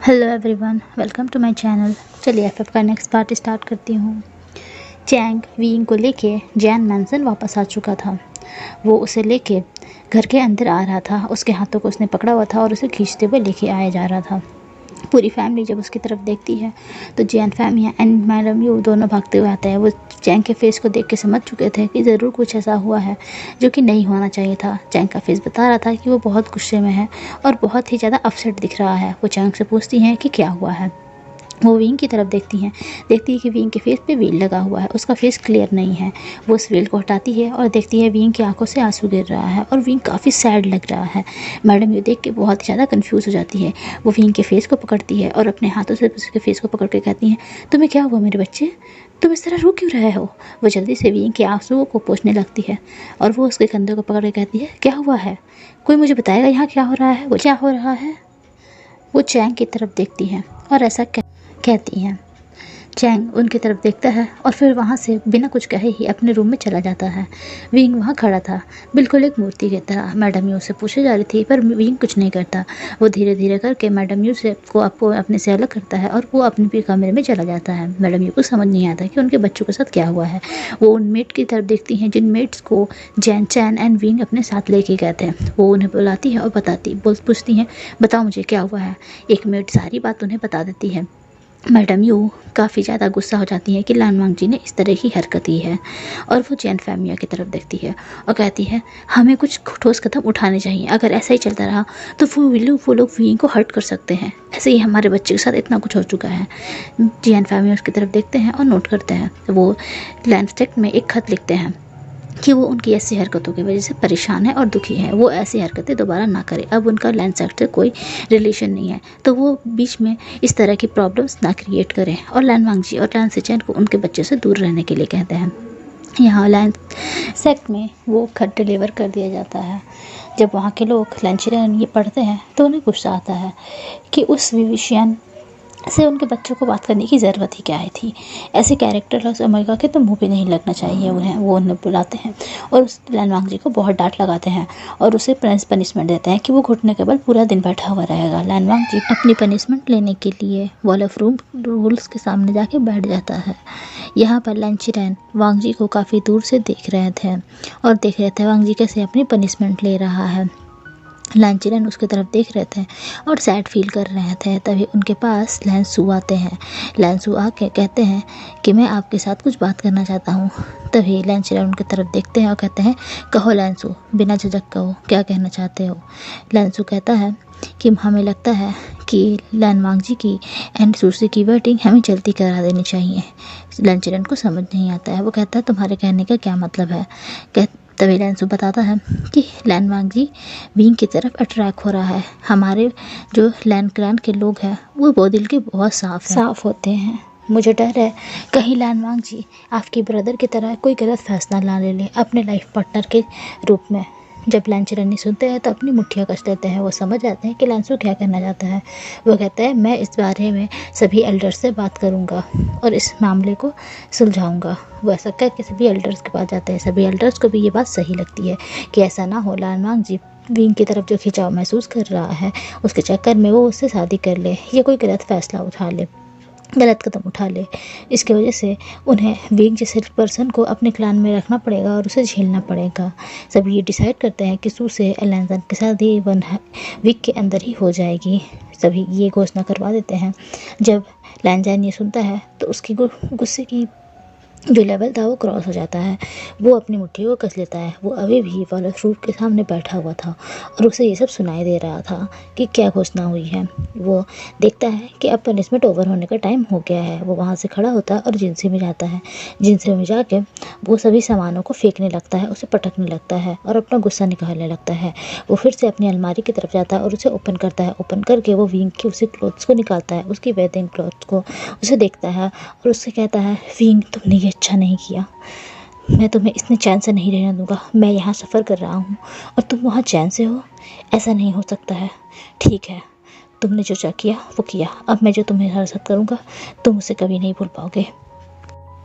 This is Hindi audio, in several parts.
Hello everyone, welcome to my channel. चलिए एफएफ का नेक्स्ट पार्ट स्टार्ट करती हूँ। चैंग विंग को लेके जैन मैंसन वापस आ चुका था। वो उसे लेके घर के अंदर आ रहा था। उसके हाथों को उसने पकड़ा हुआ था और उसे खींचते हुए लेके आया जा रहा था। पूरी फैमिली जब उसकी तरफ देखती है तो Jain family and madam you दोनों भागते हुए आते हैं। वो चैंग के फेस को देख के समझ चुके थे कि ज़रूर कुछ ऐसा हुआ है जो कि नहीं होना चाहिए था। चैंग का फेस बता रहा था कि वो बहुत गुस्से में है और बहुत ही ज़्यादा अपसेट दिख रहा है। वो चैंग से पूछती हैं कि क्या हुआ है। वो विंग की तरफ देखती है कि विंग के फेस पे व्हील लगा हुआ है। उसका फेस क्लियर नहीं है। वो उस व्हील को हटाती है और देखती है विंग की आंखों से आंसू गिर रहा है और विंग काफ़ी सैड लग रहा है। मैडम ये देख के बहुत ही ज़्यादा कंफ्यूज हो जाती है। वो विंग के फेस को पकड़ती है और अपने हाथों से उसके फेस को पकड़ के कहती हैं, तुम्हें क्या हुआ मेरे बच्चे? तुम इस तरह रो क्यों रहे हो? वो जल्दी से विंग के आंसुओं को पोंछने लगती है और वो उसके कंधे को पकड़ के कहती है, क्या हुआ है? कोई मुझे बताएगा यहाँ क्या हो रहा है? वो क्या हो रहा है? वो चैंग की तरफ देखती हैं और ऐसा कहती हैं। चैंग उनकी तरफ देखता है और फिर वहाँ से बिना कुछ कहे ही अपने रूम में चला जाता है। विंग वहाँ खड़ा था, बिल्कुल एक मूर्ति की तरह। मैडम यू से पूछे जा रही थी पर विंग कुछ नहीं करता। वो धीरे धीरे करके मैडम यू से को आपको अपने से अलग करता है और वो अपने भी कमरे में चला जाता है। मैडम यू को समझ नहीं आता कि उनके बच्चों के साथ क्या हुआ है। वो उन मेट की तरफ देखती हैं जिन मेट्स को जैन चैन एंड विंग अपने साथ लेके गए थे। वो उन्हें बुलाती है और पूछती हैं, बताओ मुझे क्या हुआ है। एक मेट सारी बात उन्हें बता देती है। मैडम यू काफ़ी ज़्यादा गुस्सा हो जाती है कि लानवांग जी ने इस तरह की हरकत की है और वो जैन फैमिली की तरफ देखती है और कहती है, हमें कुछ ठोस कदम उठाने चाहिए। अगर ऐसा ही चलता रहा तो वो लोग विंग को हर्ट कर सकते हैं। ऐसे ही हमारे बच्चे के साथ इतना कुछ हो चुका है। जैन फैमिली उसकी तरफ देखते हैं और नोट करते हैं। वो लैंडस्टेक में एक खत लिखते हैं कि वो उनकी ऐसी हरकतों की वजह से परेशान है और दुखी है। वो ऐसी हरकतें दोबारा ना करे। अब उनका लैंडसेट से कोई रिलेशन नहीं है तो वो बीच में इस तरह की प्रॉब्लम्स ना क्रिएट करें। और लैनवांग जी और लैन सिचेन को उनके बच्चे से दूर रहने के लिए कहते हैं। यहाँ लैंड सेक्ट में वो खत डिलीवर कर दिया जाता है। जब वहाँ के लोग लैंचिरन ये पढ़ते हैं तो उन्हें गुस्सा आता है कि उस विविशियन से उनके बच्चों को बात करने की ज़रूरत ही क्या है थी। ऐसे कैरेक्टर लॉस अमेरिका के तो मुंह भी नहीं लगना चाहिए उन्हें। वो उन्हें बुलाते हैं और उस लैनवांग जी को बहुत डांट लगाते हैं और उसे पनिशमेंट देते हैं कि वो घुटने के बल पूरा दिन बैठा हुआ रहेगा। लैनवांग जी अपनी पनिशमेंट लेने के लिए वॉल ऑफ रूम रूल्स के सामने जाके बैठ जाता है। यहाँ पर लैंचिरैन वांग जी को काफ़ी दूर से देख रहे थे वांग जी कैसे अपनी पनिशमेंट ले रहा है। लैंचिरन उसकी तरफ देख रहे थे और सैड फील कर रहे थे। तभी उनके पास लैंसू आते हैं। लैंसू आके कहते हैं कि मैं आपके साथ कुछ बात करना चाहता हूँ। तभी लैंचिरन उनकी तरफ देखते हैं और कहते हैं, कहो लैंसू, बिना झिझक कहो, क्या कहना चाहते हो। लैंसू कहता है कि हमें लगता है कि लैनवांग जी की एंड सूसी की वेडिंग हमें जल्दी करा देनी चाहिए। लैंचिरन को समझ नहीं आता है। वो कहता है, तुम्हारे कहने का क्या मतलब है? तभी लैंसू बताता है कि लैनवांग जी विंग की तरफ अट्रैक्ट हो रहा है। हमारे जो लैंड क्लैन के लोग हैं वो दिल के बहुत साफ होते हैं। मुझे डर है कहीं लैनवांग जी आपके ब्रदर की तरह कोई गलत फैसला ना ले ले अपने लाइफ पार्टनर के रूप में। जब लैंचिरन सुनते हैं तो अपनी मुट्ठियाँ कस लेते हैं। वो समझ जाते हैं कि लैंसू क्या करना चाहता है। वो कहता है, मैं इस बारे में सभी एल्डर्स से बात करूंगा और इस मामले को सुलझाऊंगा। वो ऐसा कह के सभी एल्डर्स के पास जाते हैं। सभी एल्डर्स को भी ये बात सही लगती है कि ऐसा ना हो, लैनवांग जी विंग की तरफ जो खिंचाव महसूस कर रहा है उसके चक्कर में वो उससे शादी कर ले या कोई गलत कदम उठा ले। इसकी वजह से उन्हें विंग जैसे पर्सन को अपने क्लान में रखना पड़ेगा और उसे झेलना पड़ेगा। सभी ये डिसाइड करते हैं कि सू से लैंजन के साथ ही 1 वीक के अंदर ही हो जाएगी। सभी ये घोषणा करवा देते हैं। जब लैंजन ये सुनता है तो उसकी गुस्से की जो लेवल था वो क्रॉस हो जाता है। वो अपनी मुट्ठी को कस लेता है। वो अभी भी वॉल ऑफ रूफ के सामने बैठा हुआ था और उसे ये सब सुनाई दे रहा था कि क्या घोषणा हुई है। वो देखता है कि अब पनिशमेंट ओवर होने का टाइम हो गया है। वो वहाँ से खड़ा होता है और जिनसे में जाता है। जिनसे में जाके वो सभी सामानों को फेंकने लगता है, उसे पटकने लगता है और अपना गुस्सा निकालने लगता है। वो फिर से अपनी अलमारी की तरफ जाता है और उसे ओपन करता है। ओपन करके वो विंग की उसी क्लोथ्स को निकालता है, उसकी वेडिंग क्लोथ्स को उसे देखता है और उससे कहता है, विंग तुमने ये अच्छा नहीं किया। मैं तुम्हें इतने चैन से नहीं रहने दूंगा। मैं यहाँ सफ़र कर रहा हूँ और तुम वहाँ चैन से हो। ऐसा नहीं हो सकता है। ठीक है, तुमने जो किया वो किया। अब मैं जो तुम्हें हर साथ करूँगा तुम उसे कभी नहीं भूल पाओगे।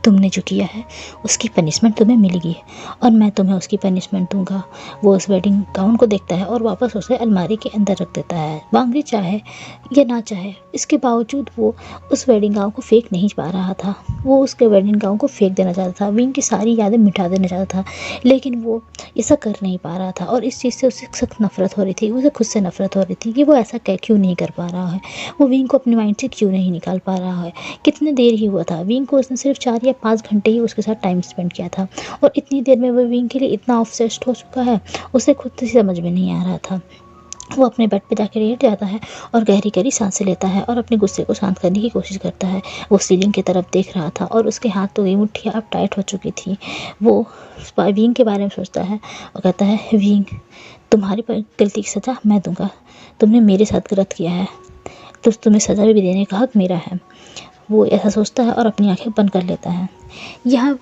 तुमने जो किया है उसकी पनिशमेंट तुम्हें मिलेगी और मैं तुम्हें उसकी पनिशमेंट दूंगा। वो उस वेडिंग गाउन को देखता है और वापस उसे अलमारी के अंदर रख देता है। वांग जी चाहे या ना चाहे, इसके बावजूद वो उस वेडिंग गाउन को फेंक नहीं पा रहा था। वो उसके वेडिंग गाउन को फेंक देना चाहता था, विंग की सारी यादें मिटा देना चाहता था, लेकिन वो ऐसा कर नहीं पा रहा था और इस चीज़ से उसे सख्त नफरत हो रही थी। उसे खुद से नफरत हो रही थी कि वो ऐसा क्यों नहीं कर पा रहा है, वो विंग को अपने माइंड से क्यों नहीं निकाल पा रहा है। कितने देर ही हुआ था, विंग को उसने सिर्फ 4 या 5 घंटे ही उसके साथ टाइम स्पेंड किया था और इतनी देर में वो विंग के लिए इतना ऑब्सेस्ड हो चुका है, उसे खुद से समझ में नहीं आ रहा था। वो अपने बेड पे जाकर लेट जाता है और गहरी गहरी सांसें लेता है और अपने गुस्से को शांत करने की कोशिश करता है। वो सीलिंग की तरफ देख रहा था और उसके हाथों की मुट्ठियाँ अब टाइट हो चुकी थी। वो विंग के बारे में सोचता है और कहता है, विंग, तुम्हारी गलती की सज़ा मैं दूंगा। तुमने मेरे साथ गलत किया है तो तुम्हें सज़ा भी देने का हक मेरा है। वो ऐसा सोचता है और अपनी आंखें बंद कर लेता है। यहाँ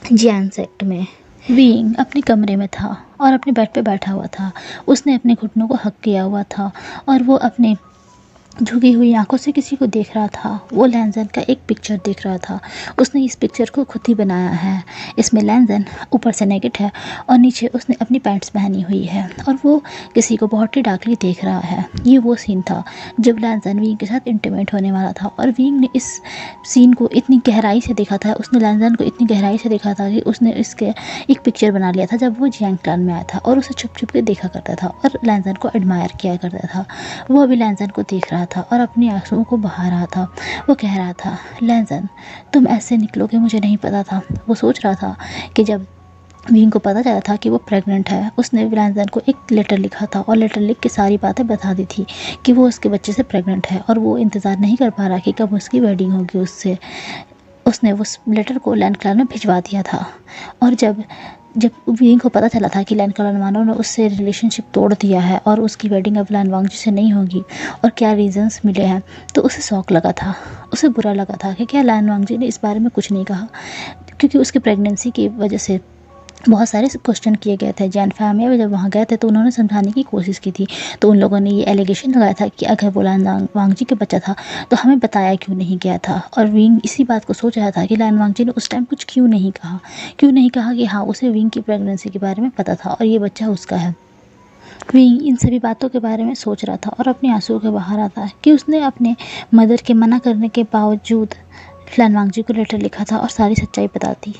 जियान सेक्ट में विंग अपने कमरे में था और अपने बेड पे बैठा हुआ था। उसने अपने घुटनों को हक किया हुआ था और वो अपने झुकी हुई आंखों से किसी को देख रहा था। वो लैंजन का एक पिक्चर देख रहा था। उसने इस पिक्चर को खुद ही बनाया है। इसमें लैंजन ऊपर से नेकेड है और नीचे उसने अपनी पैंट्स पहनी हुई है और वो किसी को बहुत ही डार्कली देख रहा है। ये वो सीन था जब लैंजन विंग के साथ इंटीमेट होने वाला था और विंग ने इस सीन को इतनी गहराई से देखा था, उसने लैंजन को इतनी गहराई से देखा था कि उसने इसके एक पिक्चर बना लिया था जब वो जियांग क्लान में आया था और उसे छुप छुप के देखा करता था और लैंजन को एडमायर किया करता था। वो अभी लैंजन को देख रहा था और अपनी आंसुओं को बहा रहा था। वो कह रहा था, लैंजन, तुम ऐसे निकलोगे मुझे नहीं पता था। वो सोच रहा था कि जब विंग को पता चला था कि वो प्रेग्नेंट है, उसने लैंजन को एक लेटर लिखा था और लेटर लिख के सारी बातें बता दी थी कि वो उसके बच्चे से प्रेग्नेंट है और वो इंतज़ार नहीं कर पा रहा कि कब उसकी वेडिंग होगी उससे। उसने उस लेटर को लैंड क्लान में भिजवा दिया था और जब विंग को पता चला था कि लैंड क्लान वालों ने उससे रिलेशनशिप तोड़ दिया है और उसकी वेडिंग अब लैंड वांग जी से नहीं होगी और क्या रीजंस मिले हैं, तो उसे शौक लगा था। उसे बुरा लगा था कि क्या लैंड वांग जी ने इस बारे में कुछ नहीं कहा, क्योंकि उसकी प्रेगनेंसी की वजह से बहुत सारे क्वेश्चन किए गए थे। जैन फैमिली में जब वहाँ गए थे तो उन्होंने समझाने की कोशिश की थी, तो उन लोगों ने ये एलिगेशन लगाया था कि अगर वो लैन वांग जी का बच्चा था तो हमें बताया क्यों नहीं गया था। और विंग इसी बात को सोच रहा था कि लैन वांग जी ने उस टाइम कुछ क्यों नहीं कहा कि हाँ, उसे विंग की प्रेगनेंसी के बारे में पता था और ये बच्चा उसका है। विंग इन सभी बातों के बारे में सोच रहा था और अपने आंसुओं के बहा रहा था कि उसने अपने मदर के मना करने के बावजूद लैन वांग जी को लेटर लिखा था और सारी सच्चाई बता दी।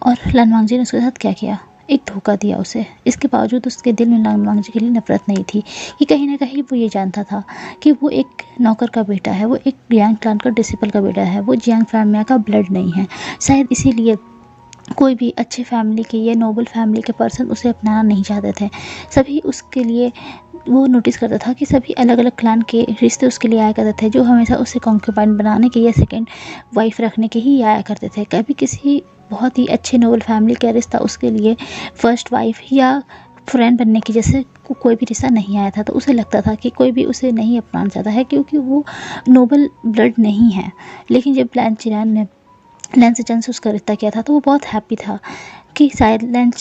और लैन वांग जी ने उसके साथ क्या किया, एक धोखा दिया उसे। इसके बावजूद उसके दिल में लैन वांग जी के लिए नफरत नहीं थी कि कहीं ना कहीं वो ये जानता था कि वो एक नौकर का बेटा है, वो एक जियांग क्लान का डिसिपल का बेटा है, वो जियांग फैमिली का ब्लड नहीं है। शायद इसीलिए कोई भी अच्छे फैमिली के या नोबल फैमिली के पर्सन उसे अपनाना नहीं चाहते थे। सभी उसके लिए, वो नोटिस करता था कि सभी अलग अलग क्लान के रिश्ते उसके लिए आया करते थे, जो हमेशा उसे कॉन्क्यूबाइन बनाने के या सेकंड वाइफ रखने के ही आया करते थे। कभी किसी बहुत ही अच्छे नोबल फैमिली का रिश्ता उसके लिए फर्स्ट वाइफ या फ्रेंड बनने की जैसे कोई भी रिश्ता नहीं आया था। तो उसे लगता था कि कोई भी उसे नहीं अपनाना चाहता है क्योंकि वो नोबल ब्लड नहीं है। लेकिन जब लैन सेचैन से उसका रिश्ता किया था तो वो बहुत हैप्पी था कि शायद लैन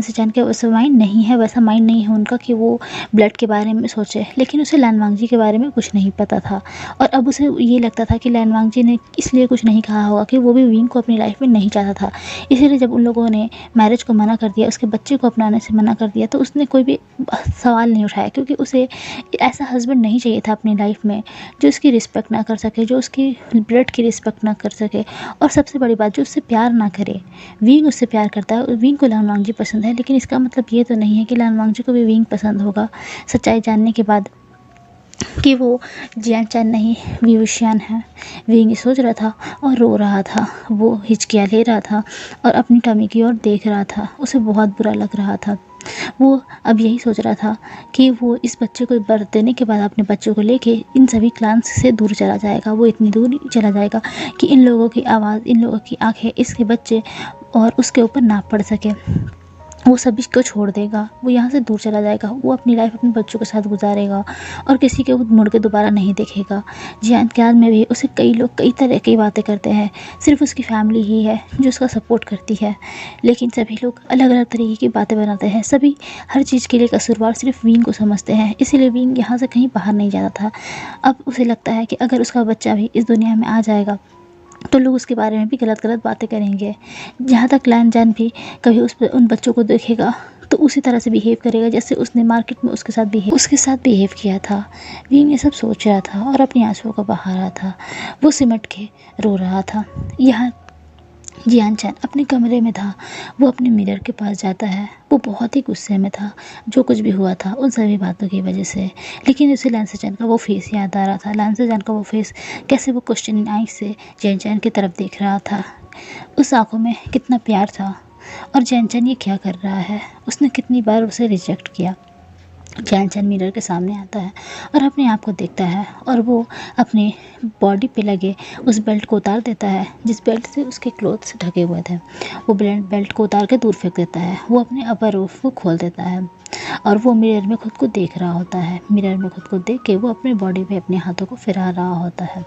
सेचैन के वैसा माइंड नहीं है उनका कि वो ब्लड के बारे में सोचे। लेकिन उसे लैन वांग जी के बारे में कुछ नहीं पता था और अब उसे ये लगता था कि लैन वांग जी ने इसलिए कुछ नहीं कहा होगा कि वो भी विंग को अपनी लाइफ में नहीं चाहता था। इसीलिए जब उन लोगों ने मैरिज को मना कर दिया, उसके बच्चे को अपनाने से मना कर दिया, तो उसने कोई भी सवाल नहीं उठाया क्योंकि उसे ऐसा हस्बैंड नहीं चाहिए था अपनी लाइफ में जो उसकी रिस्पेक्ट ना कर सके, जो उसकी ब्लड की रिस्पेक्ट ना कर सके और सबसे बड़ी बात, जो उससे प्यार ना करे। विंग उससे प्यार करता है, विंग को लैन वांग जी पसंद है, लेकिन इसका मतलब ये तो नहीं है कि लैन वांग जी को भी विंग पसंद होगा सच्चाई जानने के बाद कि वो जियान चैन नहीं विवशियान है। विंग सोच रहा था और रो रहा था। वो हिचकियाँ ले रहा था और अपनी टमी की ओर देख रहा था। उसे बहुत बुरा लग रहा था। वो अब यही सोच रहा था कि वो इस बच्चे को बर्थ देने के बाद अपने बच्चों को लेके इन सभी क्लान्स से दूर चला जाएगा। वो इतनी दूर चला जाएगा कि इन लोगों की आवाज़, इन लोगों की आंखें इसके बच्चे और उसके ऊपर ना पड़ सके। वो सभी को छोड़ देगा, वो यहाँ से दूर चला जाएगा, वो अपनी लाइफ अपने बच्चों के साथ गुजारेगा और किसी के मुड़ के दोबारा नहीं देखेगा। जियान क्लान में भी उसे कई लोग कई तरह की बातें करते हैं, सिर्फ उसकी फैमिली ही है जो उसका सपोर्ट करती है, लेकिन सभी लोग अलग अलग तरीके की बातें बनाते हैं। सभी हर चीज़ के लिए कसूरवार सिर्फ विंग को समझते हैं, इसीलिए विंग यहाँ से कहीं बाहर नहीं जाता था। अब उसे लगता है कि अगर उसका बच्चा भी इस दुनिया में आ जाएगा तो लोग उसके बारे में भी गलत गलत बातें करेंगे। जहाँ तक लैन भी कभी उन बच्चों को देखेगा तो उसी तरह से बिहेव करेगा जैसे उसने मार्केट में उसके साथ बिहेव किया था। विंग ये सब सोच रहा था और अपनी आंसुओं को बहा रहा था। वो सिमट के रो रहा था। यहाँ जियान चैन अपने कमरे में था। वो अपने मिरर के पास जाता है। वो बहुत ही गुस्से में था जो कुछ भी हुआ था उन सभी बातों की वजह से। लेकिन उसे लैंसर चैन का वो फेस याद आ रहा था। लैंसर चैन का वो फेस, कैसे वो क्वेश्चनिंग आई से जैन चैन की तरफ देख रहा था। उस आंखों में कितना प्यार था। और जैन चैन ये क्या कर रहा है। उसने कितनी बार उसे रिजेक्ट किया। जैन चैन मिरर के सामने आता है और अपने आप को देखता है और वो अपने बॉडी पे लगे उस बेल्ट को उतार देता है जिस बेल्ट से उसके क्लोथ्स ढके हुए थे। वो बेल्ट को उतार के दूर फेंक देता है। वो अपने अपर रूफ को खोल देता है और वो मिरर में खुद को देख रहा होता है। मिरर में खुद को देख के वो अपने बॉडी पे अपने हाथों को फिरा रहा होता है।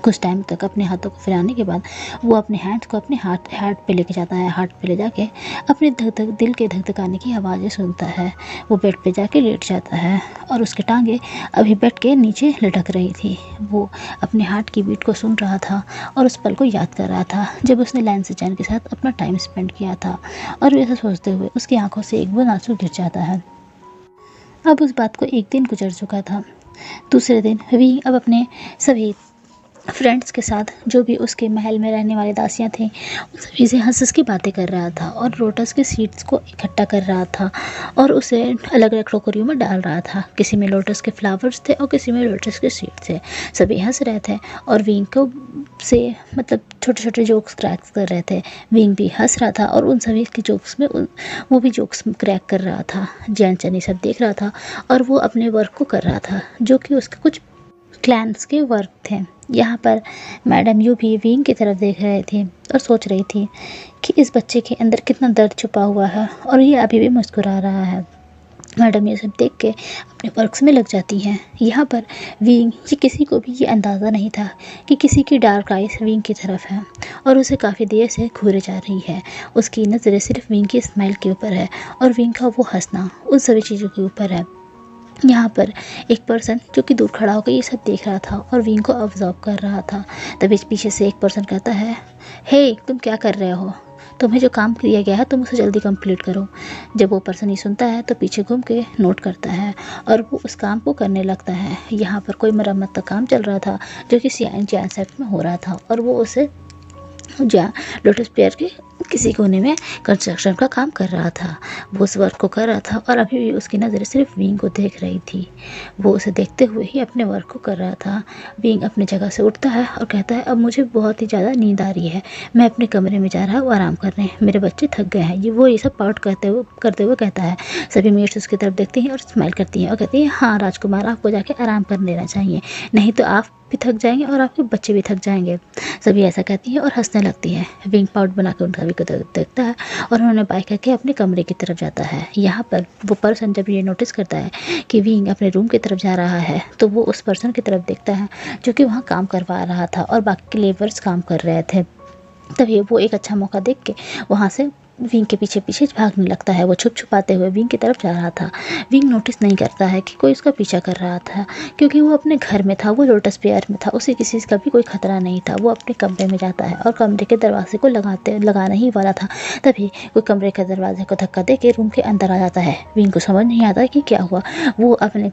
कुछ टाइम तक अपने हाथों को फिराने के बाद वो अपने हैंड्स को अपने हार्ट पे लेके जाता है। हार्ट पे ले जाके अपने दिल के धक-धकाने की आवाज़ें सुनता है। वो बेड पे जाके लेट जाता है और उसकी टांगें अभी बेड के नीचे लटक रही थी। वो अपने हार्ट की बीट को सुन रहा था और उस पल को याद कर रहा था जब उसने लैंसर चैन के साथ अपना टाइम स्पेंड किया था। और ऐसा सोचते हुए उसकी आंखों से एक बूंद आंसू गिर जाता है। अब उस बात को एक दिन गुजर चुका था। दूसरे दिन वी अब अपने सभी फ्रेंड्स के साथ, जो भी उसके महल में रहने वाले दासियां थीं, उन सभी से हंस-हंस के बातें कर रहा था और लोटस के सीड्स को इकट्ठा कर रहा था और उसे अलग-अलग टोकरियों में डाल रहा था। किसी में लोटस के फ्लावर्स थे और किसी में लोटस के सीड्स थे। सभी हंस रहे थे और विंग को से मतलब छोटे-छोटे जोक्स क्रैक कर रहे थे। विंग भी हंस रहा था और उन सभी के जोक्स में वो भी जोक्स क्रैक कर रहा था। जैन चैन ये सब देख रहा था और वो अपने वर्क को कर रहा था जो कि उसके कुछ क्लैंस के वर्क थे। यहाँ पर मैडम यू भी विंग की तरफ देख रहे थे और सोच रही थी कि इस बच्चे के अंदर कितना दर्द छुपा हुआ है और ये अभी भी मुस्कुरा रहा है। मैडम ये सब देख के अपने वर्क्स में लग जाती हैं। यहाँ पर विंग, ये किसी को भी ये अंदाज़ा नहीं था कि किसी की डार्क आइज विंग की तरफ है और उसे काफ़ी देर से घूरे जा रही है। उसकी नज़रें सिर्फ विंग की स्माइल के ऊपर है और विंग का वो हंसना उन सभी चीज़ों के ऊपर है। यहाँ पर एक पर्सन जो कि दूर खड़ा होकर ये सब देख रहा था और विंग को ऑब्जर्व कर रहा था। तभी पीछे से एक पर्सन कहता है, हे तुम क्या कर रहे हो, तुम्हें जो काम दिया गया है तुम उसे जल्दी कंप्लीट करो। जब वो पर्सन ये सुनता है तो पीछे घूम के नोट करता है और वो उस काम को करने लगता है। यहाँ पर कोई मरम्मत का काम चल रहा था जो कि जियान सेट में हो रहा था और वो उसे जहाँ लोटस पेयर के किसी कोने में कंस्ट्रक्शन का काम कर रहा था। वो उस वर्क को कर रहा था और अभी भी उसकी नज़रें सिर्फ विंग को देख रही थी। वो उसे देखते हुए ही अपने वर्क को कर रहा था। विंग अपनी जगह से उठता है और कहता है, अब मुझे बहुत ही ज़्यादा नींद आ रही है, मैं अपने कमरे में जा रहा हूँ आराम करने, मेरे बच्चे थक गए हैं। ये सब पाउट करते हुए कहता है। सभी मेट्स उसकी तरफ देखती हैं और स्माइल करती हैं और कहती हैं, हाँ राजकुमार, आपको जाके आराम कर लेना चाहिए, नहीं तो आप भी थक जाएंगे और आपके बच्चे भी थक जाएंगे। सभी ऐसा कहती हैं और हंसने लगती हैं। विंग पाउट बना के उन सभी को देखता है और उन्होंने बाय करके अपने कमरे की तरफ जाता है। यहाँ पर वो पर्सन जब ये नोटिस करता है कि विंग अपने रूम की तरफ जा रहा है तो वो उस पर्सन की तरफ देखता है जो कि वहाँ काम करवा रहा था और बाकी लेबर्स काम कर रहे थे। तभी वो एक अच्छा मौका देख के वहाँ से विंग के पीछे पीछे भागने लगता है। वो छुपाते हुए विंग की तरफ जा रहा था। विंग नोटिस नहीं करता है कि कोई उसका पीछा कर रहा था क्योंकि वो अपने घर में था, वो लोटस पेयर में था, उसे किसी का भी कोई खतरा नहीं था। वो अपने कमरे में जाता है और कमरे के दरवाजे को लगाना ही वाला था। तभी कोई कमरे के दरवाजे को धक्का दे के रूम के अंदर आ जाता है। विंग को समझ नहीं आता कि क्या हुआ। वो अपने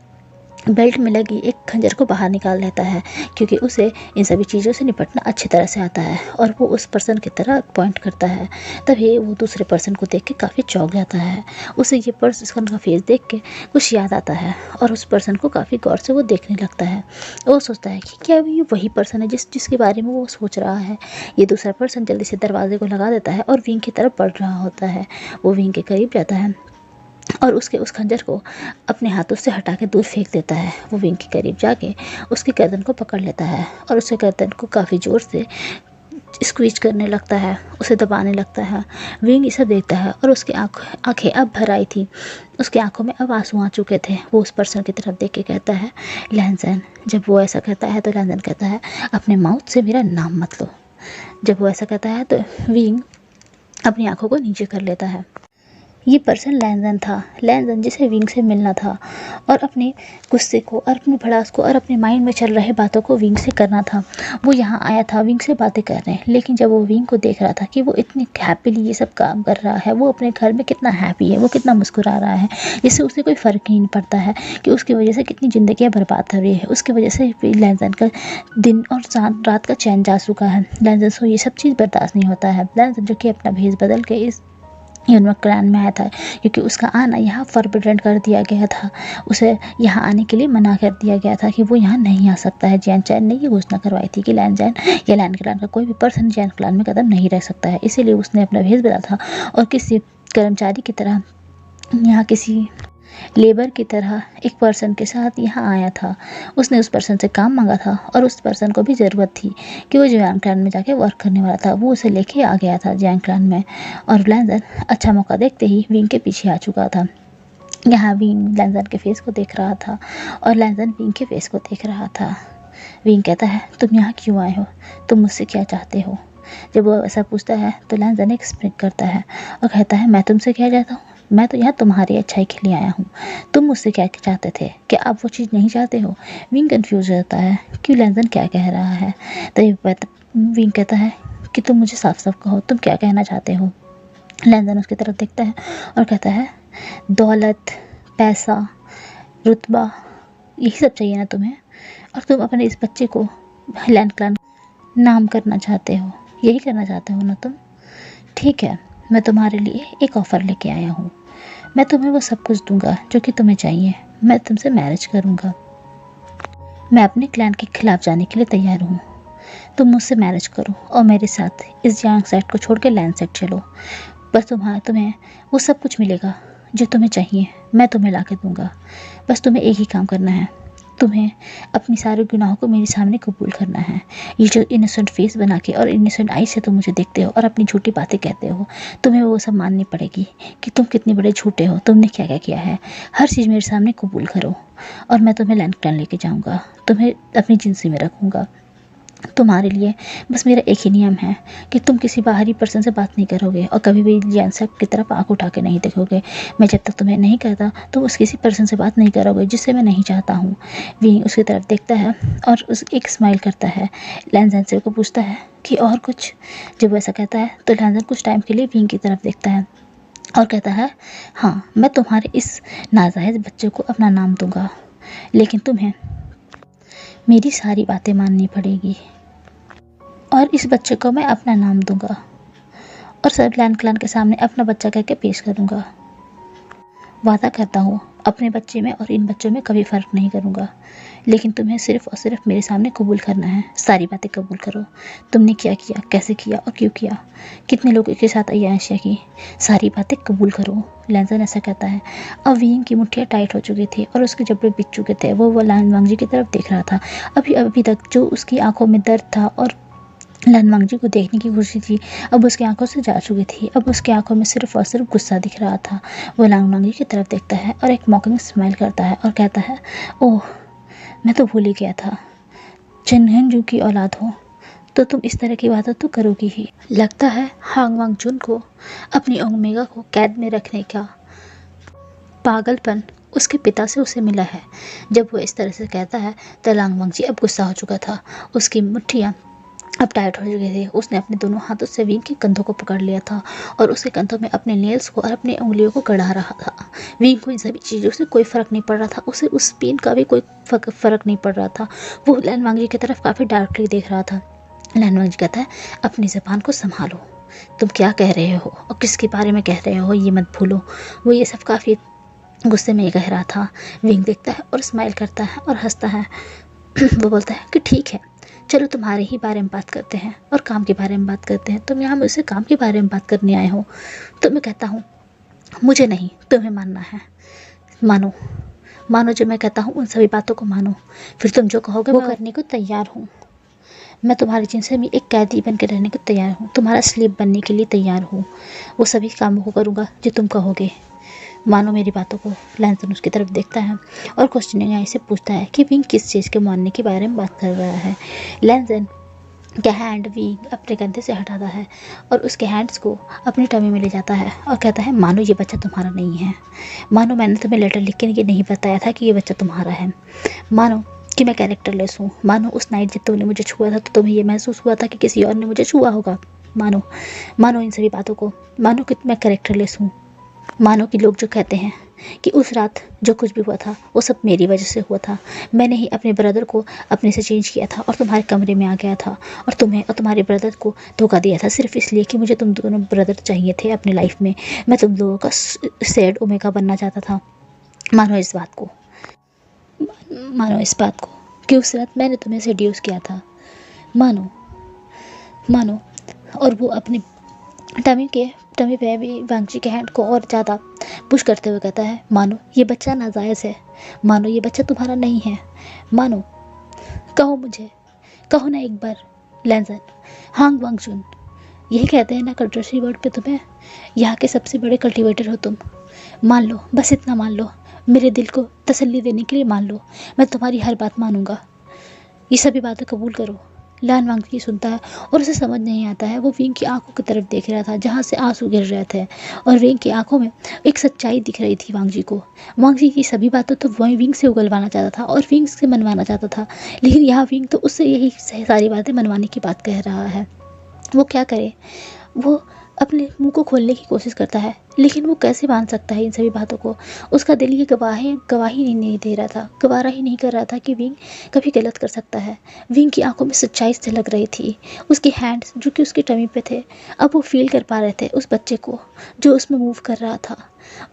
बेल्ट में लगी एक खंजर को बाहर निकाल लेता है क्योंकि उसे इन सभी चीज़ों से निपटना अच्छी तरह से आता है और वो उस पर्सन की तरह पॉइंट करता है। तभी वो दूसरे पर्सन को देख के काफ़ी चौंक जाता है। उसे ये पर्सन का फेस देख के कुछ याद आता है और उस पर्सन को काफ़ी गौर से वो देखने लगता है। वो सोचता है कि क्या ये वही पर्सन है जिसके बारे में वो सोच रहा है। ये दूसरा पर्सन जल्दी से दरवाजे को लगा देता है और विंग की तरफ बढ़ रहा होता है। वो विंग के करीब जाता है और उसके उस खंजर को अपने हाथों से हटा के दूर फेंक देता है। वो विंग के करीब जाके उसकी गर्दन को पकड़ लेता है और उसके गर्दन को काफ़ी ज़ोर से स्क्वीज करने लगता है, उसे दबाने लगता है। विंग इसे देखता है और उसकी आंखें अब भर आई थी, उसकी आंखों में अब आंसू आ चुके थे। वो उस पर्सन की तरफ देख के कहता है, लैंसन। जब वो ऐसा कहता है तो लैंसन कहता है, अपने माउथ से मेरा नाम मत लो। जब वो ऐसा कहता है तो विंग अपनी आंखों को नीचे कर लेता है। ये पर्सन लैंजन था, लैंजन जिसे विंग से मिलना था और अपने गुस्से को और अपनी भड़ास को और अपने माइंड में चल रहे बातों को विंग से करना था। वो यहाँ आया था विंग से बातें करने, लेकिन जब वो विंग को देख रहा था कि वो इतनी हैप्पीली ये सब काम कर रहा है, वो अपने घर में कितना हैप्पी है, वो कितना मुस्कुरा रहा है, जिससे उसे कोई फ़र्क ही नहीं पड़ता है कि उसकी वजह से कितनी ज़िंदगियाँ बर्बाद हो रही है। उसकी वजह से लैंजन का दिन और रात का चैन जा चुका है। लैंजन को ये सब चीज़ बर्दाश्त नहीं होता है। लैंजन जो कि अपना भेष बदल के इस यूनिवर्स क्लैन में आया था, क्योंकि उसका आना यहाँ फॉरबिडन कर दिया गया था। उसे यहाँ आने के लिए मना कर दिया गया था कि वो यहाँ नहीं आ सकता है। जैन चैन ने ये घोषणा करवाई थी कि लैंजन या लैंड क्लैन का कोई भी पर्सन जैन क्लैन में कदम नहीं रख सकता है। इसीलिए उसने अपना भेष बदला था और किसी कर्मचारी की तरह यहाँ किसी लेबर की तरह एक पर्सन के साथ यहाँ आया था। उसने उस पर्सन से काम मांगा था और उस पर्सन को भी ज़रूरत थी कि वो जैन क्लैन में जाके वर्क करने वाला था। वो उसे लेके आ गया था जैन क्लैन में और लैंजन अच्छा मौका देखते ही विंग के पीछे आ चुका था। यहाँ विंग लैंजन के फेस को देख रहा था और लैंजन विंग के फेस को देख रहा था। विंग कहता है, तुम यहाँ क्यों आए हो, तुम मुझसे क्या चाहते हो? जब वो ऐसा पूछता है तो लैंजन एक्सप्लेन करता है और कहता है, मैं तुमसे क्या चाहता हूँ, मैं तो यहाँ तुम्हारी अच्छाई के लिए आया हूँ। तुम मुझसे क्या चाहते थे? क्या आप वो चीज़ नहीं चाहते हो? विंग कंफ्यूज रहता है कि लैंजन क्या कह रहा है। तभी विंग कहता है कि तुम मुझे साफ साफ कहो, तुम क्या कहना चाहते हो? लैंजन उसकी तरफ देखता है और कहता है, दौलत, पैसा, रुतबा, यही सब चाहिए ना तुम्हें, और तुम अपने इस बच्चे को लैंड क्लैन नाम करना चाहते हो, यही करना चाहते हो ना तुम? ठीक है, मैं तुम्हारे लिए एक ऑफ़र लेके आया हूँ। मैं तुम्हें वो सब कुछ दूंगा जो कि तुम्हें चाहिए। मैं तुमसे मैरिज करूँगा। मैं अपने क्लैन के खिलाफ जाने के लिए तैयार हूँ। तुम मुझसे मैरिज करो और मेरे साथ इस यांग सेट को छोड़ के लैंड सेट चलो। बस तुम्हें वो सब कुछ मिलेगा जो तुम्हें चाहिए, मैं तुम्हें ला के दूँगा। बस तुम्हें एक ही काम करना है, तुम्हें अपनी सारे गुनाहों को मेरे सामने कबूल करना है। ये जो इनोसेंट फेस बना के और इनोसेंट आई से तुम मुझे देखते हो और अपनी झूठी बातें कहते हो, तुम्हें वो सब माननी पड़ेगी कि तुम कितने बड़े झूठे हो, तुमने क्या क्या किया है। हर चीज़ मेरे सामने कबूल करो और मैं तुम्हें लैंड क्लैन लेके जाऊँगा, तुम्हें अपनी जिंसी में रखूँगा। तुम्हारे लिए बस मेरा एक ही नियम है कि तुम किसी बाहरी पर्सन से बात नहीं करोगे और कभी भी जैन साहब की तरफ आँख उठा के नहीं देखोगे। मैं जब तक तुम्हें नहीं कहता तुम उस किसी पर्सन से बात नहीं करोगे जिससे मैं नहीं चाहता हूँ। विंग उसकी तरफ देखता है और उस एक स्माइल करता है। लैंजन से को पूछता है कि और कुछ? जब वो ऐसा कहता है तो लैंजन कुछ टाइम के लिए विंग की तरफ देखता है और कहता है, हाँ, मैं तुम्हारे इस नाजायज़ बच्चे को अपना नाम दूँगा, लेकिन तुम्हें मेरी सारी बातें माननी पड़ेगी और इस बच्चे को मैं अपना नाम दूंगा और सब लैंड क्लैन के सामने अपना बच्चा कह के पेश करूंगा। वादा करता हूँ अपने बच्चे में और इन बच्चों में कभी फ़र्क नहीं करूँगा, लेकिन तुम्हें सिर्फ़ और सिर्फ मेरे सामने कबूल करना है। सारी बातें कबूल करो, तुमने क्या किया, कैसे किया और क्यों किया, कितने लोगों के साथ अय्याशियाँ की, सारी बातें कबूल करो। लैंजन ऐसा कहता है। अब विंग की मुट्ठियाँ टाइट हो चुकी थी और उसके जबड़े बिक चुके थे। वो लैंड वांगजी की तरफ देख रहा था। अभी तक जो उसकी आंखों में दर्द था और लैंड वांगजी को देखने की खुशी थी, अब उसकी आंखों से जा चुकी थी। अब उसकी आंखों में सिर्फ और सिर्फ गुस्सा दिख रहा था। वो लैंड वांगजी की तरफ देखता है और एक मॉकिंग स्माइल करता है और कहता है, ओह, मैं तो भूल ही गया था, चेनहनजू की औलाद हो तो तुम इस तरह की बातें तो करोगी ही। लगता है हांग वांगजुन को अपनी ओमेगा को कैद में रखने का पागलपन उसके पिता से उसे मिला है। जब वो इस तरह से कहता है तो लैंड वांगजी अब गुस्सा हो चुका था। उसकी मुट्ठियाँ अब टाइट हो चुके थे। उसने अपने दोनों हाथों से विंग के कंधों को पकड़ लिया था और उसके कंधों में अपने नेल्स को और अपनी उंगलियों को गड़ा रहा था। विंग को इन सभी चीज़ों से कोई फ़र्क नहीं पड़ रहा था। उसे उस पेन का भी कोई फ़र्क नहीं पड़ रहा था। वो लैंड वांगजी की तरफ काफ़ी डार्कली देख रहा था। लैंड वांगजी कहता है, अपनी ज़बान को संभालो, तुम क्या कह रहे हो और किसके बारे में कह रहे हो ये मत भूलो। वो ये सब काफ़ी गुस्से में कह रहा था। विंग देखता है और स्माइल करता है और हंसता है। वो बोलता है कि ठीक है, चलो तुम्हारे ही बारे में बात करते हैं और काम के बारे में बात करते हैं। तुम यहाँ मुझसे काम के बारे में बात करने आए हो तो मैं कहता हूँ मुझे नहीं, तुम्हें मानना है। मानो जो मैं कहता हूँ उन सभी बातों को मानो, फिर तुम जो कहोगे वो करने को तैयार हूँ। मैं तुम्हारे जिनसे भी एक कैदी बन के रहने को तैयार हूँ, तुम्हारा स्लेव बनने के लिए तैयार हूँ। वो सभी कामों को करूँगा जो तुम कहोगे, मानो मेरी बातों को। लैंजन उसकी तरफ देखता है और क्वेश्चनिंग आई से पूछता है कि विंग किस चीज़ के मानने के बारे में बात कर रहा है। लैंजन का हैंड विंग अपने कंधे से हटाता है और उसके हैंड्स को अपनी टमी में ले जाता है और कहता है, मानो ये बच्चा तुम्हारा नहीं है, मानो मैंने तुम्हें लेटर लिख के ये नहीं बताया था कि ये बच्चा तुम्हारा है, मानो कि मैं कैरेक्टरलेस हूँ, मानो उस नाइट जब तुमने मुझे छुआ था तो तुम्हें ये महसूस हुआ था कि किसी और ने मुझे छुआ होगा, मानो मानो इन सभी बातों को, मानो कि मैं कैरेक्टरलेस हूँ, मानो कि लोग जो कहते हैं कि उस रात जो कुछ भी हुआ था वो सब मेरी वजह से हुआ था, मैंने ही अपने ब्रदर को अपने से चेंज किया था और तुम्हारे कमरे में आ गया था और तुम्हें और तुम्हारे ब्रदर को धोखा दिया था सिर्फ इसलिए कि मुझे तुम दोनों ब्रदर चाहिए थे अपनी लाइफ में, मैं तुम लोगों का सैड ओमेगा बनना चाहता था। मानो इस बात को, मानो इस बात को कि उस रात मैंने तुम्हें सेड्यूस किया था, मानो मानो और वो अपनी टमी पे भी वांगजी के हैंड को और ज़्यादा पुश करते हुए कहता है, मानो ये बच्चा नाजायज़ है, मानो ये बच्चा तुम्हारा नहीं है, मानो कहो मुझे, कहो ना एक बार लैंजन, हांग वांगजुन, यही कहते हैं ना कल्ट्रसी वर्ड पे तुम्हें, यहाँ के सबसे बड़े कल्टीवेटर हो तुम, मान लो, बस इतना मान लो, मेरे दिल को तसल्ली देने के लिए मान लो, मैं तुम्हारी हर बात मानूंगा, ये सभी बातें कबूल करो। लान वांगजी सुनता है और उसे समझ नहीं आता है, वो विंग की आंखों की तरफ देख रहा था जहाँ से आंसू गिर रहे थे और विंग की आंखों में एक सच्चाई दिख रही थी वांगजी को। वांगजी की सभी बातें तो वही विंग से उगलवाना चाहता था और विंग से मनवाना चाहता था, लेकिन यहाँ विंग तो उससे यही सारी बातें मनवाने की बात कह रहा है। वो क्या करे, वो अपने मुंह को खोलने की कोशिश करता है लेकिन वो कैसे मान सकता है इन सभी बातों को, उसका दिल ये गवाही नहीं दे रहा था, गवारा ही नहीं कर रहा था कि विंग कभी गलत कर सकता है। विंग की आंखों में सच्चाई झलक रही थी, उसके हैंड्स जो कि उसकी टमी पे थे अब वो फील कर पा रहे थे उस बच्चे को जो उसमें मूव कर रहा था।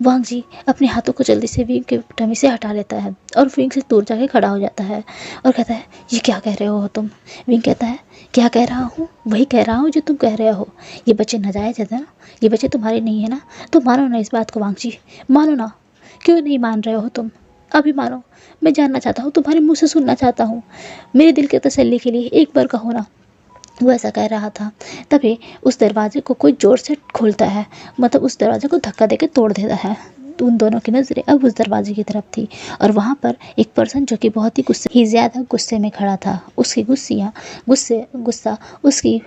वांगजी अपने हाथों को जल्दी से विंग के टमी से हटा लेता है और विंग से दूर जाके खड़ा हो जाता है और कहता है, ये क्या कह रहे हो तुम। विंग कहता है, क्या कह रहा हूँ, वही कह रहा हूँ जो तुम कह रहे हो, ये बच्चे नाजायज़ है ना, ये बच्चे तुम्हारे नहीं है ना, तो मानो ना इस बात को वांगजी, मानो ना, क्यों नहीं मान रहे हो तुम, अभी मानो, मैं जानना चाहता हूँ, तुम्हारे मुंह से सुनना चाहता हूँ, मेरे दिल के तसल्ली के लिए एक बार कहो ना। वो ऐसा कह रहा था तभी उस दरवाजे को कोई ज़ोर से खोलता है, मतलब उस दरवाजे को धक्का देके तोड़ देता है। तो उन दोनों की नज़रें अब उस दरवाजे की तरफ थी और वहाँ पर एक पर्सन जो कि बहुत ही ज़्यादा गुस्से में खड़ा था, उसकी गुस्सा उसकी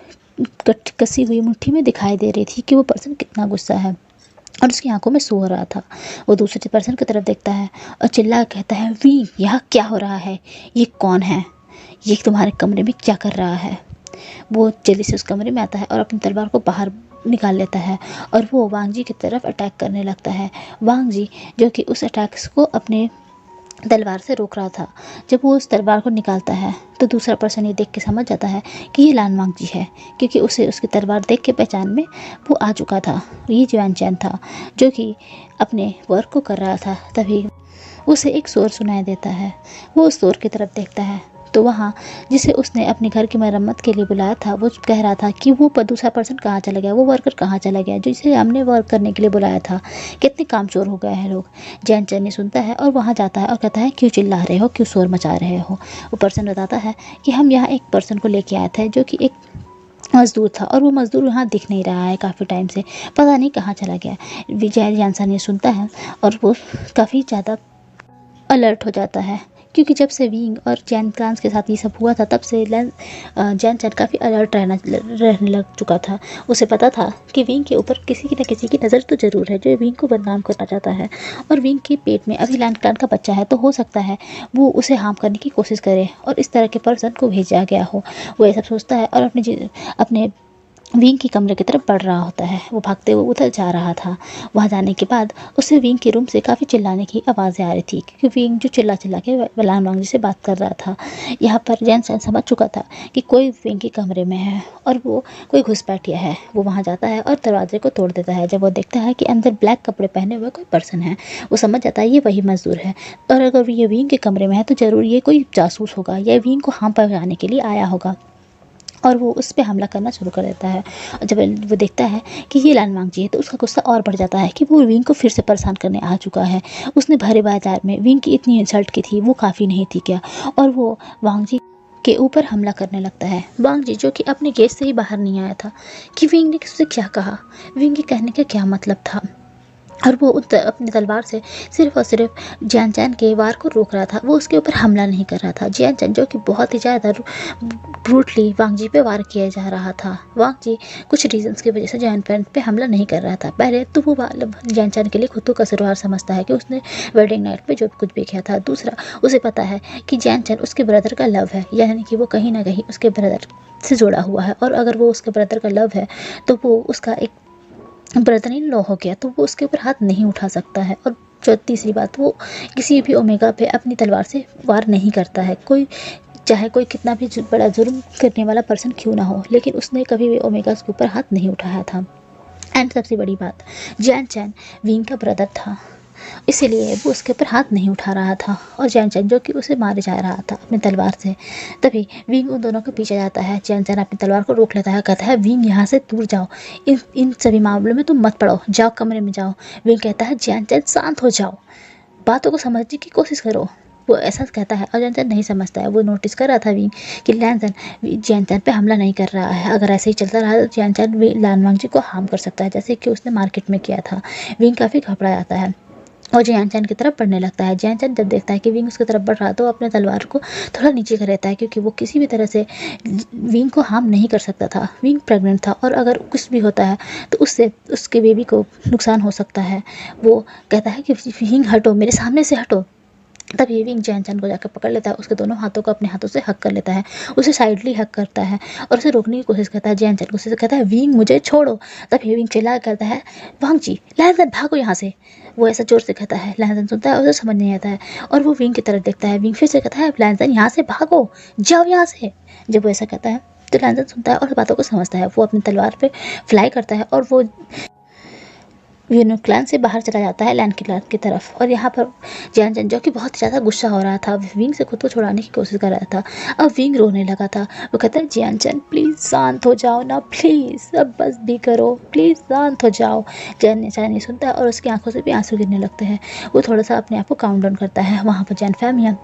कसी हुई मुट्ठी में दिखाई दे रही थी कि वो पर्सन कितना गुस्सा है और उसकी आंखों में सो रहा था। वो दूसरे पर्सन की तरफ देखता है और चिल्ला कहता है, वी यहाँ क्या हो रहा है, ये कौन है, ये तुम्हारे कमरे में क्या कर रहा है। वो जल्दी से उस कमरे में आता है और अपनी तलवार को बाहर निकाल लेता है और वो वांगजी की तरफ अटैक करने लगता है। वांगजी जो कि उस अटैक्स को अपने तलवार से रोक रहा था, जब वो उस तलवार को निकालता है तो दूसरा पर्सन ये देख के समझ जाता है कि ये लान वांगजी है, क्योंकि उसे उसकी तलवार देख के पहचान में वो आ चुका था। ये जुआन चैन था जो कि अपने वर्क को कर रहा था। तभी उसे एक शोर सुनाई देता है, वो उस शोर की तरफ देखता है तो वहाँ जिसे उसने अपने घर की मरम्मत के लिए बुलाया था वो कह रहा था कि वो दूसरा पर्सन कहाँ चला गया, वो वर्कर कहाँ चला गया जिसे हमने वर्क करने के लिए बुलाया था, कितने कामचोर हो गए हैं लोग। जैन चन्नी सुनता है और वहाँ जाता है और कहता है, क्यों चिल्ला रहे हो, क्यों शोर मचा रहे हो। वो पर्सन बताता है कि हम यहाँ एक पर्सन को लेके आए थे जो कि एक मज़दूर था और वो मज़दूर यहाँ दिख नहीं रहा है काफ़ी टाइम से, पता नहीं कहाँ चला गया। विजय जानसन ये सुनता है और वो काफ़ी ज़्यादा अलर्ट हो जाता है, क्योंकि जब से विंग और जैन क्लांस के साथ ये सब हुआ था तब से जैन चैन काफ़ी अलर्ट रहने लग चुका था। उसे पता था कि विंग के ऊपर किसी की न किसी की नज़र तो ज़रूर है जो विंग को बदनाम करना चाहता है और विंग के पेट में अभी लैंड क्लान का बच्चा है तो हो सकता है वो उसे हार्म करने की कोशिश करे और इस तरह के पर्सन को भेजा गया हो। वो ये सब सोचता है और अपने विंग की कमरे की तरफ बढ़ रहा होता है। वो भागते हुए उधर जा रहा था। वहाँ जाने के बाद उसे विंग के रूम से काफ़ी चिल्लाने की आवाज़ें आ रही थी, क्योंकि विंग जो चिल्ला के लान वांगजी से बात कर रहा था। यहाँ पर जैन सैन समझ चुका था कि कोई विंग के कमरे में है और वो कोई घुसपैठिया है। वो वहाँ जाता है और दरवाजे को तोड़ देता है। जब वो देखता है कि अंदर ब्लैक कपड़े पहने हुए कोई पर्सन है, वो समझ जाता है ये वही मज़दूर है और अगर ये विंग के कमरे में है तो ज़रूर ये कोई जासूस होगा या विंग को हार्म पहुँचाने के लिए आया होगा और वो उस पर हमला करना शुरू कर देता है। और जब वो देखता है कि ये लान वांगजी है तो उसका गुस्सा और बढ़ जाता है कि वो विंग को फिर से परेशान करने आ चुका है। उसने भरे बाजार में विंग की इतनी इंसल्ट की थी, वो काफ़ी नहीं थी क्या, और वो वांगजी के ऊपर हमला करने लगता है। वांगजी जो कि अपने गेट से ही बाहर नहीं आया था कि विंग ने उससे क्या कहा, विंग के कहने का क्या मतलब था। और वो अपनी तलवार से सिर्फ और सिर्फ जियान चैन के वार को रोक रहा था, वो उसके ऊपर हमला नहीं कर रहा था। जियान चैन जो कि बहुत ही ज़्यादा ब्रूटली वांग जी पे वार किया जा रहा था। वांग जी कुछ रीजंस की वजह से जियान चैन पे हमला नहीं कर रहा था। पहले तो वो जियान चैन के लिए खुद को कसूरवार समझता है कि उसने वेडिंग नाइट पे जो कुछ भी किया था। दूसरा, उसे पता है कि जियान चैन उसके ब्रदर का लव है, यानी कि वो कहीं ना कहीं उसके ब्रदर से जुड़ा हुआ है, और अगर वो उसके ब्रदर का लव है तो वो उसका एक ब्रदर इन लॉ हो गया, तो वो उसके ऊपर हाथ नहीं उठा सकता है। और जो तीसरी बात, वो किसी भी ओमेगा पे अपनी तलवार से वार नहीं करता है। कोई चाहे कोई कितना भी बड़ा जुर्म करने वाला पर्सन क्यों ना हो, लेकिन उसने कभी भी ओमेगा के ऊपर हाथ नहीं उठाया था। एंड सबसे बड़ी बात, जियान चैन विंग का ब्रदर था, इसीलिए वो उसके ऊपर हाथ नहीं उठा रहा था। और जियान चैन जो कि उसे मारे जा रहा था अपनी तलवार से, तभी विंग उन दोनों के पीछे जाता है। जियान चैन अपनी तलवार को रोक लेता है, कहता है विंग यहाँ से दूर जाओ, इन सभी मामलों में तुम मत पड़ो, जाओ कमरे में जाओ। विंग कहता है जियान चैन शांत हो जाओ, बातों को समझने की कोशिश करो। वो ऐसा कहता है और जियान चैन नहीं समझता है। वो नोटिस कर रहा था विंग कि लैनसन जियान चैन पे हमला नहीं कर रहा है। अगर ऐसे ही चलता रहा तो जियान चैन लानवांग जी को हार्म कर सकता है, जैसे कि उसने मार्केट में किया था। विंग काफ़ी घबरा जाता है और जियान चैन की तरफ बढ़ने लगता है। जियान चैन जब देखता है कि विंग उसकी तरफ बढ़ रहा है तो अपने तलवार को थोड़ा नीचे कर लेता है, क्योंकि वो किसी भी तरह से विंग को हार्म नहीं कर सकता था। विंग प्रेग्नेंट था और अगर कुछ भी होता है तो उससे उसके बेबी को नुकसान हो सकता है। वो कहता है कि विंग हटो, मेरे सामने से हटो। तभी विंग जियान चैन को जाकर पकड़ लेता है, उसके दोनों हाथों को अपने हाथों से हक कर लेता है, उसे साइडली हक करता है और उसे रोकने की कोशिश करता है। जियान चैन को उसे कहता है विंग मुझे छोड़ो। तभी विंग चिल्ला करता है वांग जी, लैनसन भागो यहाँ से। वो ऐसा जोर से कहता है, लैनसन सुनता है, उसे समझ नहीं आता है और वो विंग की तरफ देखता है। विंग फिर से कहता है लैनसन यहाँ से भागो, जाओ यहाँ से। जब वो ऐसा कहता है तो लैनसन सुनता है और बातों को समझता है। वो अपनी तलवार पे फ्लाई करता है और वो क्लैन से बाहर चला जाता है लैंड क्लैन की तरफ। और यहाँ पर जियान चैन जो कि बहुत ज़्यादा गुस्सा हो रहा था, विंग से खुद को छुड़ाने की कोशिश कर रहा था। अब विंग रोने लगा था। वो कहता है जियान चैन प्लीज़ शांत हो जाओ ना, प्लीज़ अब बस भी करो, प्लीज़ शांत हो जाओ। जियान चैन नहीं सुनता और उसकी आंखों से भी आंसू गिरने लगते हैं। वो थोड़ा सा अपने आप को काउंट डाउन करता है। वहाँ पर जैन फैमिली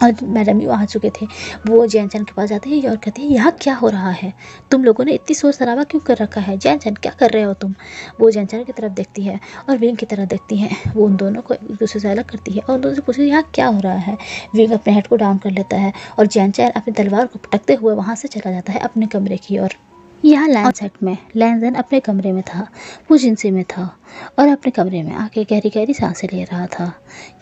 और मैडम भी वहाँ चुके थे। वो जियान चैन के पास जाते हैं और कहते हैं यहाँ क्या हो रहा है, तुम लोगों ने इतनी शोर शराबा क्यों कर रखा है, जियान चैन क्या कर रहे हो तुम। वो जियान चैन की तरफ देखती है और विंग की तरफ देखती है। वो उन दोनों को एक दूसरे से अलग करती है और उन दोनों से पूछती है यहाँ क्या हो रहा है। विंग अपने हेड को डाउन कर लेता है और जियान चैन अपनी तलवार को पटकते हुए वहाँ से चला जाता है अपने कमरे की ओर। यहाँ लैंडसेट में लैनसन अपने कमरे में था, वो जिनसी में था और अपने कमरे में आके गहरी गहरी सांसें ले रहा था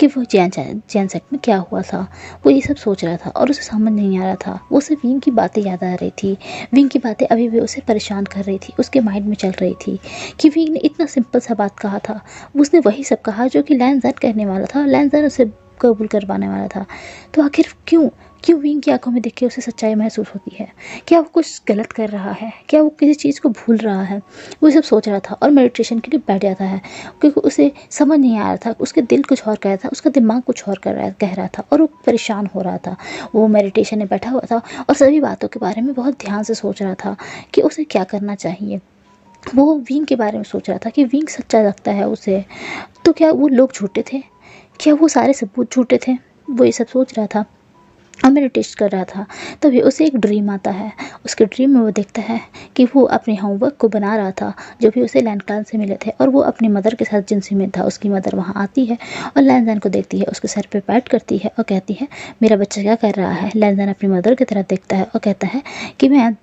कि वो जैनसेट में क्या हुआ था। वो ये सब सोच रहा था और उसे समझ नहीं आ रहा था। वो उसे विंग की बातें याद आ रही थी। विंग की बातें अभी भी उसे परेशान कर रही थी, उसके माइंड में चल रही थी कि विंग ने इतना सिंपल सा बात कहा था, उसने वही सब कहा जो कि लैनसन कहने वाला था, लैनसन उसे कबूल करवाने वाला था। तो आखिर क्यों क्यों विंग की आंखों में देख के उसे सच्चाई महसूस होती है? क्या वो कुछ गलत कर रहा है? क्या वो किसी चीज़ को भूल रहा है? वो सब सोच रहा था और मेडिटेशन के लिए बैठ जाता है, क्योंकि उसे समझ नहीं आ रहा था। उसके दिल कुछ और कह रहा था, उसका दिमाग कुछ और कह रहा था और वो परेशान हो रहा था। वो मेडिटेशन में बैठा हुआ था और सभी बातों के बारे में बहुत ध्यान से सोच रहा था कि उसे क्या करना चाहिए। वो विंग के बारे में सोच रहा था कि विंग सच्चा लगता है उसे, तो क्या वो लोग झूठे थे? क्या वो सारे सबूत झूठे थे? वो ये सब सोच रहा था और मेडिटेट कर रहा था। तभी उसे एक ड्रीम आता है। उसके ड्रीम में वो देखता है कि वो अपने होमवर्क को बना रहा था जो भी उसे लैंडक्लान से मिले थे, और वो अपनी मदर के साथ जिनसी में था। उसकी मदर वहाँ आती है और लैनसन को देखती है, उसके सर पे पैट करती है और कहती है मेरा बच्चा क्या कर रहा है। लैनसन अपनी मदर की तरफ देखता है और कहता है कि मैं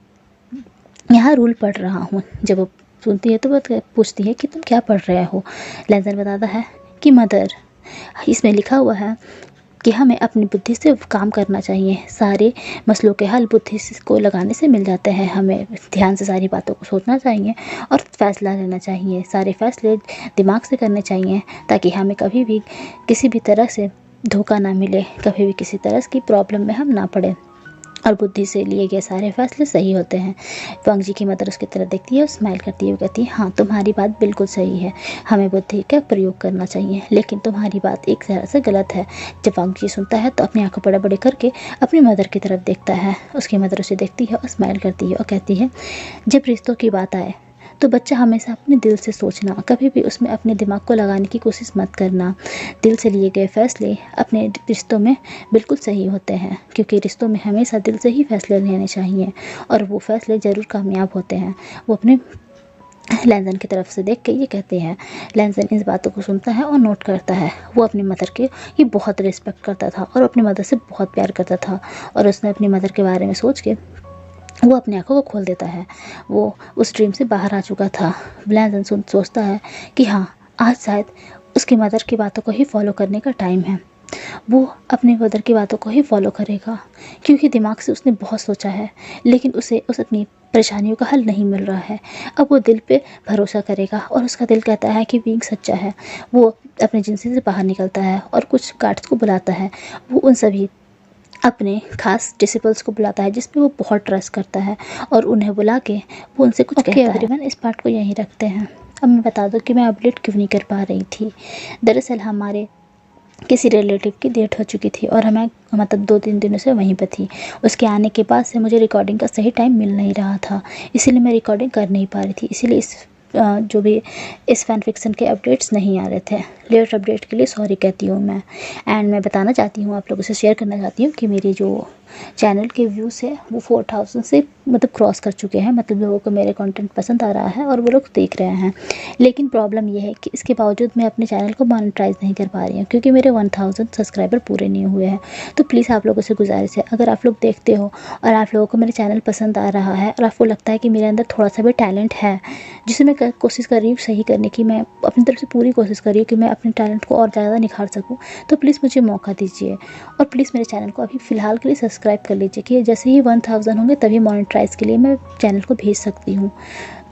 यहाँ रूल पढ़ रहा हूँ। जब वो सुनती है तो वो पूछती है कि तुम क्या पढ़ रहे हो। लैनसन बताता है कि मदर, इसमें लिखा हुआ है कि हमें अपनी बुद्धि से काम करना चाहिए, सारे मसलों के हल बुद्धि को लगाने से मिल जाते हैं। हमें ध्यान से सारी बातों को सोचना चाहिए और फैसला लेना चाहिए। सारे फैसले दिमाग से करने चाहिए ताकि हमें कभी भी किसी भी तरह से धोखा ना मिले, कभी भी किसी तरह की प्रॉब्लम में हम ना पड़े, और बुद्धि से लिए गए सारे फैसले सही होते हैं। वांग जी की मदर उसकी तरफ देखती है और स्माइल करती है। वो कहती है हाँ तुम्हारी बात बिल्कुल सही है, हमें बुद्धि का प्रयोग करना चाहिए, लेकिन तुम्हारी बात एक तरह से गलत है। जब वांग जी सुनता है तो अपनी आंखों बड़े बड़े करके अपनी मदर की तरफ देखता है। उसकी मदर उसे देखती है और स्माइल करती है और कहती है जब रिश्तों की बात आए तो बच्चा हमेशा अपने दिल से सोचना, कभी भी उसमें अपने दिमाग को लगाने की कोशिश मत करना। दिल से लिए गए फैसले अपने रिश्तों में बिल्कुल सही होते हैं, क्योंकि रिश्तों में हमेशा दिल से ही फैसले लेने चाहिए और वो फैसले ज़रूर कामयाब होते हैं। वो अपने लैंजन की तरफ से देख के ये कहते हैं। लैंजन इस बातों को सुनता है और नोट करता है। वो अपनी मदर के ये बहुत रिस्पेक्ट करता था और अपनी मदर से बहुत प्यार करता था, और उसने अपनी मदर के बारे में सोच के वो अपनी आंखों को खोल देता है। वो उस ड्रीम से बाहर आ चुका था। लैंजन सोचता है कि हाँ, आज शायद उसकी मदर की बातों को ही फॉलो करने का टाइम है। वो अपनी मदर की बातों को ही फॉलो करेगा, क्योंकि दिमाग से उसने बहुत सोचा है, लेकिन उसे अपनी परेशानियों का हल नहीं मिल रहा है। अब वो दिल पे भरोसा करेगा और उसका दिल कहता है कि बीइंग सच्चा है। वो अपने जिंदगी से बाहर निकलता है और कुछ गार्ड्स को बुलाता है। वो उन सभी अपने खास डिसिपल्स को बुलाता है जिस पे वो बहुत ट्रस्ट करता है, और उन्हें बुला के वो उनसे कुछ कहता है। एवरीवन, इस पार्ट को यहीं रखते हैं। अब मैं बता दूं कि मैं अपडेट क्यों नहीं कर पा रही थी। दरअसल हमारे किसी रिलेटिव की डेथ हो चुकी थी और हमें मतलब 2-3 दिनों से वहीं पर थी। उसके आने के बाद से मुझे रिकॉर्डिंग का सही टाइम मिल नहीं रहा था, इसीलिए मैं रिकॉर्डिंग कर नहीं पा रही थी। इसीलिए जो भी इस फैन फिक्शन के अपडेट्स नहीं आ रहे थे। लेट अपडेट के लिए सॉरी कहती हूँ मैं। एंड मैं बताना चाहती हूँ, आप लोगों से शेयर करना चाहती हूँ कि मेरी जो चैनल के व्यूज़ है वो 4000 से मतलब क्रॉस कर चुके हैं। मतलब लोगों को मेरे कंटेंट पसंद आ रहा है और वो लोग देख रहे हैं। लेकिन प्रॉब्लम ये है कि इसके बावजूद मैं अपने चैनल को मोनेटाइज नहीं कर पा रही हूँ, क्योंकि मेरे 1000 सब्सक्राइबर पूरे नहीं हुए हैं। तो प्लीज़ आप लोगों से गुजारिश है, अगर आप लोग देखते हो और आप लोगों को मेरा चैनल पसंद आ रहा है और आपको लगता है कि मेरे अंदर थोड़ा सा भी टैलेंट है, जिसे मैं कोशिश कर रही हूँ सही करने की, मैं अपनी तरफ से पूरी कोशिश कर रही हूँ कि मैं अपने टैलेंट को और ज़्यादा निखार सकूँ, तो प्लीज़ मुझे मौका दीजिए। और प्लीज़ मेरे चैनल को अभी फ़िलहाल के लिए सब्सक्राइब कर लीजिए कि जैसे ही 1000 होंगे तभी मोनेटाइज के लिए मैं चैनल को भेज सकती हूँ।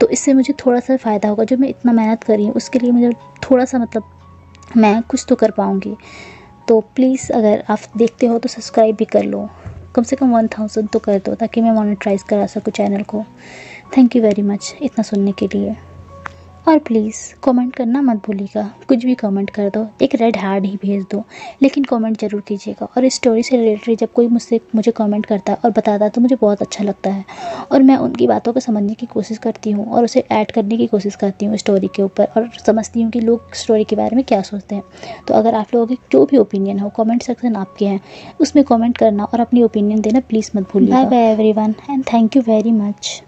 तो इससे मुझे थोड़ा सा फ़ायदा होगा। जो मैं इतना मेहनत कर रही हूँ उसके लिए मुझे थोड़ा सा मतलब मैं कुछ तो कर पाऊँगी। तो प्लीज़ अगर आप देखते हो तो सब्सक्राइब भी कर लो, कम से कम 1000 तो कर दो, ताकि मैं मोनेटाइज करा सकूँ चैनल को। थैंक यू वेरी मच इतना सुनने के लिए। और प्लीज़ कमेंट करना मत भूलिएगा, कुछ भी कमेंट कर दो, एक रेड हार्ट ही भेज दो, लेकिन कमेंट ज़रूर कीजिएगा। और इस स्टोरी से रिलेटेड जब कोई मुझे कमेंट करता है और बताता है तो मुझे बहुत अच्छा लगता है, और मैं उनकी बातों को समझने की कोशिश करती हूँ और उसे ऐड करने की कोशिश करती हूँ स्टोरी के ऊपर, और समझती हूँ कि लोग स्टोरी के बारे में क्या सोचते हैं। तो अगर आप लोगों की जो भी ओपिनियन हो, कमेंट सेक्शन आपके हैं, उसमें कमेंट करना और अपनी ओपिनियन देना प्लीज़ मत भूलिएगा। Bye bye everyone and thank you very much.